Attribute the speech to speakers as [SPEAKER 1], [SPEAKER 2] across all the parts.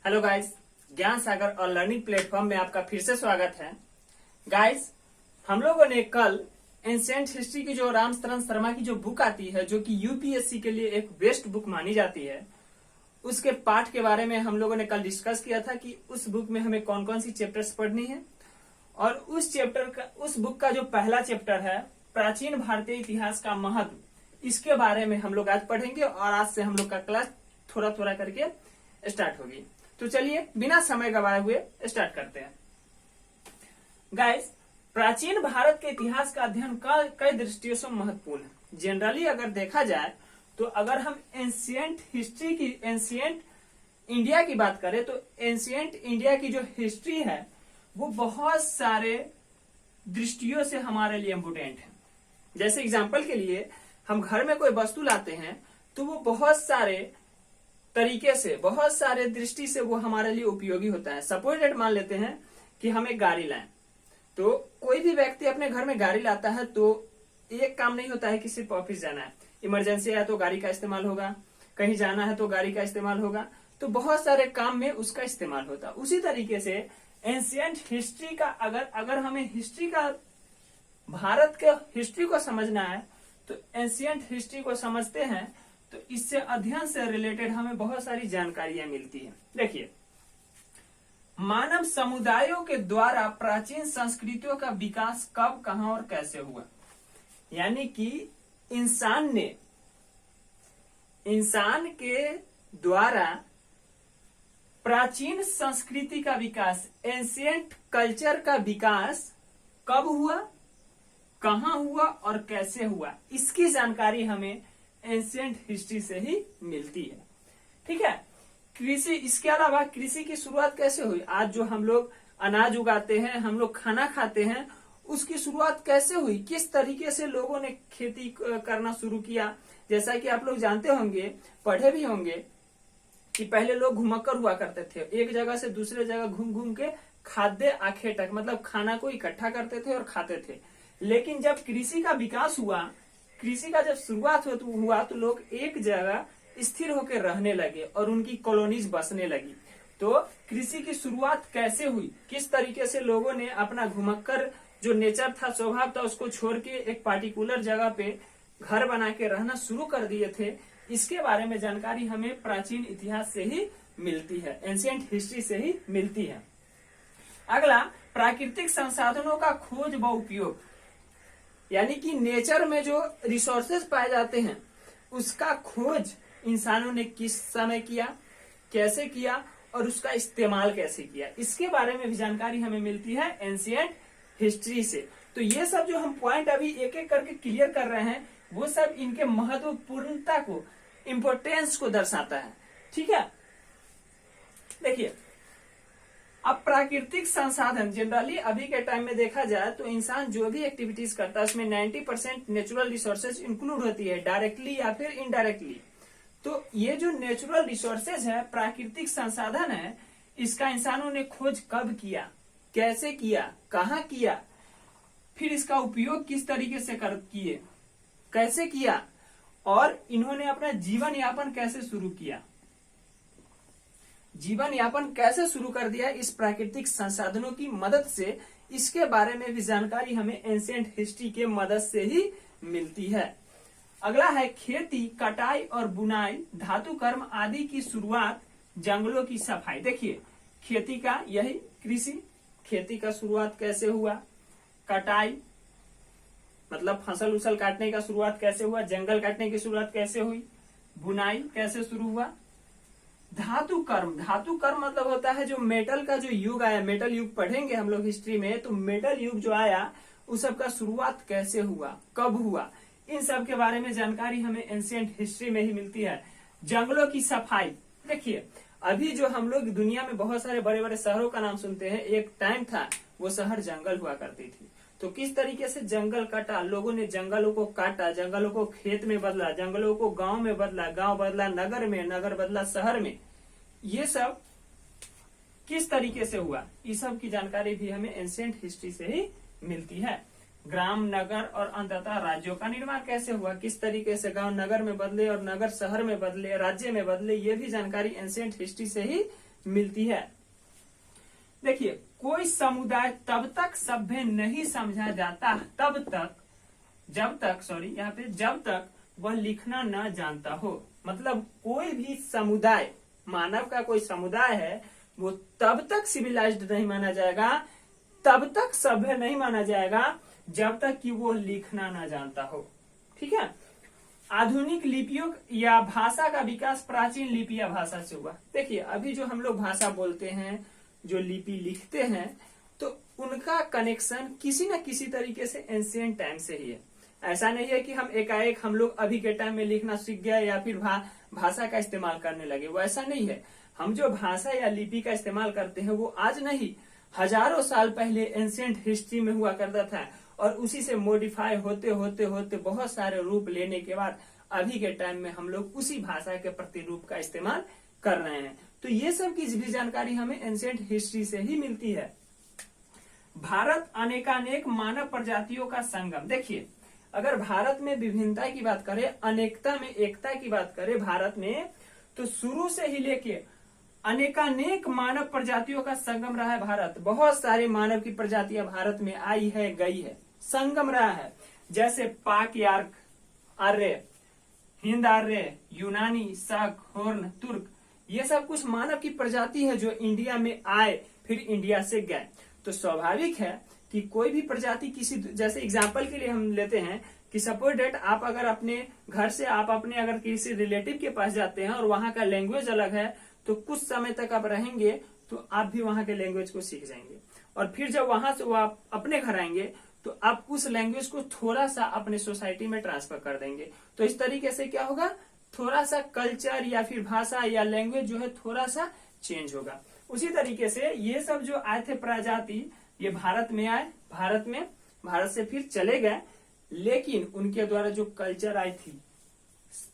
[SPEAKER 1] Hello guys, ज्ञान सागर और learning platform में आपका फिर से स्वागत है। गाइस, हम लोगों ने कल एंशिएंट हिस्ट्री की जो रामचरण शर्मा की जो बुक आती है, जो कि यूपीएससी के लिए एक बेस्ट बुक मानी जाती है, उसके पाठ के बारे में हम लोगों ने कल डिस्कस किया था कि उस बुक में हमें कौन कौन सी चैप्टर्स पढ़नी है। और उस बुक का जो पहला चैप्टर है, प्राचीन भारतीय इतिहास का महत्व, इसके बारे में हम लोग आज पढ़ेंगे और आज से हम लोग का क्लास थोड़ा थोड़ा करके स्टार्ट होगी। तो चलिए बिना समय गवाए हुए स्टार्ट करते हैं। गाइस, प्राचीन भारत के इतिहास का अध्ययन कई दृष्टियों से महत्वपूर्ण है। जनरली अगर देखा जाए तो अगर हम एंशिएंट इंडिया की बात करें तो एंशिएंट इंडिया की जो हिस्ट्री है वो बहुत सारे दृष्टियों से हमारे लिए इम्पोर्टेंट है। जैसे एग्जाम्पल के लिए हम घर में कोई वस्तु लाते हैं तो वो बहुत सारे तरीके से, बहुत सारे दृष्टि से वो हमारे लिए उपयोगी होता है। सपोज मान लेते हैं कि हम एक गाड़ी लाएं, तो कोई भी व्यक्ति अपने घर में गाड़ी लाता है तो एक काम नहीं होता है कि सिर्फ ऑफिस जाना है, इमरजेंसी है तो गाड़ी का इस्तेमाल होगा, कहीं जाना है तो गाड़ी का इस्तेमाल होगा, तो बहुत सारे काम में उसका इस्तेमाल होता है। उसी तरीके से एंशिएंट हिस्ट्री का अगर हमें हिस्ट्री का, भारत के हिस्ट्री को समझना है तो एंशिएंट हिस्ट्री को समझते हैं तो इससे अध्ययन से रिलेटेड हमें बहुत सारी जानकारियां मिलती है। देखिए, मानव समुदायों के द्वारा प्राचीन संस्कृतियों का विकास कब, कहां और कैसे हुआ। यानी कि इंसान के द्वारा प्राचीन संस्कृति का विकास, एंशिएंट कल्चर का विकास कब हुआ, कहां हुआ और कैसे हुआ, इसकी जानकारी हमें एंशिएंट हिस्ट्री से ही मिलती है। ठीक है। कृषि, इसके अलावा कृषि की शुरुआत कैसे हुई। आज जो हम लोग अनाज उगाते हैं, हम लोग खाना खाते हैं, उसकी शुरुआत कैसे हुई, किस तरीके से लोगों ने खेती करना शुरू किया। जैसा कि आप लोग जानते होंगे, पढ़े भी होंगे कि पहले लोग घुमक्कर हुआ करते थे, एक जगह से दूसरे जगह घूम घूम के खाद्य आखेटक, मतलब खाना को इकट्ठा करते थे और खाते थे। लेकिन जब कृषि का विकास हुआ, कृषि का जब शुरुआत हुआ तो लोग एक जगह स्थिर होकर रहने लगे और उनकी कॉलोनीज बसने लगी। तो कृषि की शुरुआत कैसे हुई, किस तरीके से लोगों ने अपना घुमक्कर जो नेचर था, स्वभाव था, उसको छोड़ के एक पार्टिकुलर जगह पे घर बना के रहना शुरू कर दिए थे, इसके बारे में जानकारी हमें प्राचीन इतिहास से ही मिलती है, एंशिएंट हिस्ट्री से ही मिलती है। अगला, प्राकृतिक संसाधनों का खोज व उपयोग। यानी कि नेचर में जो रिसोर्सेज पाए जाते हैं उसका खोज इंसानों ने किस समय किया, कैसे किया और उसका इस्तेमाल कैसे किया, इसके बारे में भी जानकारी हमें मिलती है एंशिएंट हिस्ट्री से। तो ये सब जो हम पॉइंट अभी एक एक करके क्लियर कर रहे हैं वो सब इनके महत्वपूर्णता को, इम्पोर्टेंस को दर्शाता है। ठीक है। देखिए, अब प्राकृतिक संसाधन, जनरली अभी के टाइम में देखा जाए तो इंसान जो भी एक्टिविटीज करता है उसमें 90% नेचुरल रिसोर्सेज इंक्लूड होती है, डायरेक्टली या फिर इनडायरेक्टली। तो ये जो नेचुरल रिसोर्सेज है, प्राकृतिक संसाधन है, इसका इंसानों ने खोज कब किया, कैसे किया, कहाँ किया, फिर इसका उपयोग किस तरीके से किए, कैसे किया और इन्होंने अपना जीवन यापन कैसे शुरू किया, जीवन यापन कैसे शुरू कर दिया इस प्राकृतिक संसाधनों की मदद से, इसके बारे में भी जानकारी हमें एंशिएंट हिस्ट्री के मदद से ही मिलती है। अगला है खेती, कटाई और बुनाई, धातु कर्म आदि की शुरुआत, जंगलों की सफाई। देखिए, खेती का यही कृषि, खेती का शुरुआत कैसे हुआ, कटाई मतलब फसल उसल काटने का शुरुआत कैसे हुआ, जंगल काटने की शुरुआत कैसे हुई, बुनाई कैसे शुरू हुआ, धातु कर्म मतलब होता है जो मेटल का जो युग आया, मेटल युग पढ़ेंगे हम लोग हिस्ट्री में, तो मेटल युग जो आया उस सब का शुरुआत कैसे हुआ, कब हुआ, इन सब के बारे में जानकारी हमें एंशिएंट हिस्ट्री में ही मिलती है। जंगलों की सफाई, देखिए अभी जो हम लोग दुनिया में बहुत सारे बड़े बड़े शहरों का नाम सुनते हैं, एक टाइम था वो शहर जंगल हुआ करती थी। तो किस तरीके से जंगल काटा, लोगों ने जंगलों को काटा, जंगलों को खेत में बदला, जंगलों को गांव में बदला, गांव बदला नगर में, नगर बदला शहर में, ये सब किस तरीके से हुआ, इस सब की जानकारी भी हमें एंशिएंट हिस्ट्री से ही मिलती है। ग्राम, नगर और अंततः राज्यों का निर्माण कैसे हुआ, किस तरीके से गांव नगर में बदले और नगर शहर में बदले, राज्य में बदले, ये भी जानकारी एंशिएंट हिस्ट्री से ही मिलती है। देखिए, कोई समुदाय तब तक सभ्य नहीं समझा जाता जब तक वह लिखना न जानता हो। मतलब कोई भी समुदाय, मानव का कोई समुदाय है, वो तब तक सिविलाइज्ड नहीं माना जाएगा, तब तक सभ्य नहीं माना जाएगा जब तक कि वो लिखना न जानता हो। ठीक है। आधुनिक लिपियों या भाषा का विकास प्राचीन लिपि या भाषा से हुआ। देखिए, अभी जो हम लोग भाषा बोलते हैं, जो लिपि लिखते हैं, तो उनका कनेक्शन किसी न किसी तरीके से एंशिएंट टाइम से ही है। ऐसा नहीं है कि हम एकाएक हम लोग अभी के टाइम में लिखना सीख गए या फिर भाषा का इस्तेमाल करने लगे, वो ऐसा नहीं है। हम जो भाषा या लिपि का इस्तेमाल करते हैं वो आज नहीं, हजारों साल पहले एंशिएंट हिस्ट्री में हुआ करता था, और उसी से मॉडिफाई होते होते होते बहुत सारे रूप लेने के बाद अभी के टाइम में हम लोग उसी भाषा के प्रतिरूप का इस्तेमाल कर रहे हैं। तो ये सब की भी जानकारी हमें एंशिएंट हिस्ट्री से ही मिलती है। भारत अनेकानेक मानव प्रजातियों का संगम। देखिए, अगर भारत में विभिन्नता की बात करें, अनेकता में एकता की बात करें भारत में, तो शुरू से ही लेके अनेकानेक मानव प्रजातियों का संगम रहा है भारत। बहुत सारे मानव की प्रजातियां भारत में आई है, गई है, संगम रहा है। जैसे पाक यार्क आर्य, हिंद आर्य, यूनानी, शक, होर्न, तुर्क, ये सब कुछ मानव की प्रजाति है जो इंडिया में आए, फिर इंडिया से गए। तो स्वाभाविक है कि कोई भी प्रजाति किसी, जैसे एग्जाम्पल के लिए हम लेते हैं कि सपोज डेट आप अगर अपने घर से आप अपने अगर किसी रिलेटिव के पास जाते हैं और वहां का लैंग्वेज अलग है, तो कुछ समय तक आप रहेंगे तो आप भी वहां के लैंग्वेज को सीख जाएंगे, और फिर जब वहां से वो आप अपने घर आएंगे तो आप उस लैंग्वेज को थोड़ा सा अपने सोसाइटी में ट्रांसफर कर देंगे। तो इस तरीके से क्या होगा, थोड़ा सा कल्चर या फिर भाषा या लैंग्वेज जो है थोड़ा सा चेंज होगा। उसी तरीके से ये सब जो आए थे प्रजाति, ये भारत में आए, भारत से फिर चले गए, लेकिन उनके द्वारा जो कल्चर आई थी,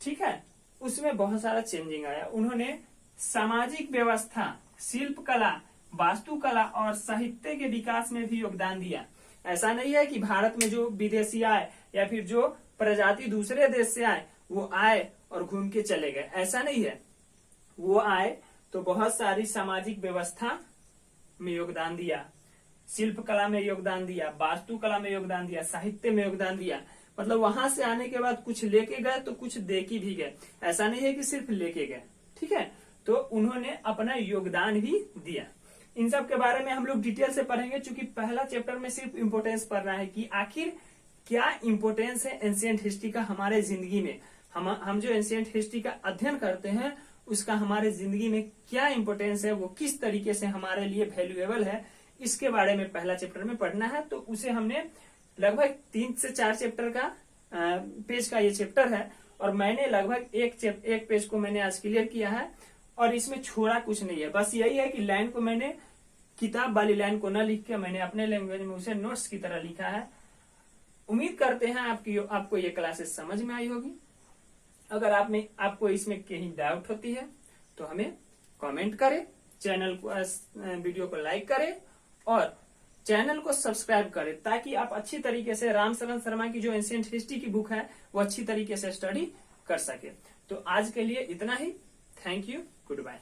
[SPEAKER 1] ठीक है, उसमें बहुत सारा चेंजिंग आया। उन्होंने सामाजिक व्यवस्था, शिल्प कला, वास्तुकला और साहित्य के विकास में भी योगदान दिया। ऐसा नहीं है कि भारत में जो विदेशी आए या फिर जो प्रजाति दूसरे देश से आए वो आए और घूम के चले गए, ऐसा नहीं है। वो आए तो बहुत सारी सामाजिक व्यवस्था में योगदान दिया, शिल्प कला में योगदान दिया, वास्तुकला में योगदान दिया, साहित्य में योगदान दिया। मतलब वहां से आने के बाद कुछ लेके गए तो कुछ दे के भी गए, ऐसा नहीं है कि सिर्फ लेके गए। ठीक है, तो उन्होंने अपना योगदान भी दिया। इन सब के बारे में हम लोग डिटेल से पढ़ेंगे, क्योंकि पहला चैप्टर में सिर्फ इम्पोर्टेंस पढ़ना है कि आखिर क्या इम्पोर्टेंस है एंशिएंट हिस्ट्री का हमारे जिंदगी में। हम जो एंशिएंट हिस्ट्री का अध्ययन करते हैं उसका हमारे जिंदगी में क्या इम्पोर्टेंस है, वो किस तरीके से हमारे लिए वैल्यूएबल है, इसके बारे में पहला चैप्टर में पढ़ना है। तो उसे हमने लगभग 3 से 4 चैप्टर का पेज का ये चैप्टर है, और मैंने लगभग एक पेज को मैंने आज क्लियर किया है, और इसमें छोड़ा कुछ नहीं है। बस यही है कि लाइन को मैंने किताब वाली लाइन को न लिख के मैंने अपने लैंग्वेज में उसे नोट्स की तरह लिखा है। उम्मीद करते हैं आपको ये क्लासेस समझ में आई होगी। अगर आपको इसमें कहीं डाउट होती है तो हमें कमेंट करें, चैनल को वीडियो को लाइक करें और चैनल को सब्सक्राइब करें, ताकि आप अच्छी तरीके से रामशरण शर्मा की जो एंशिएंट हिस्ट्री की बुक है वो अच्छी तरीके से स्टडी कर सके। तो आज के लिए इतना ही। Thank you, good bye.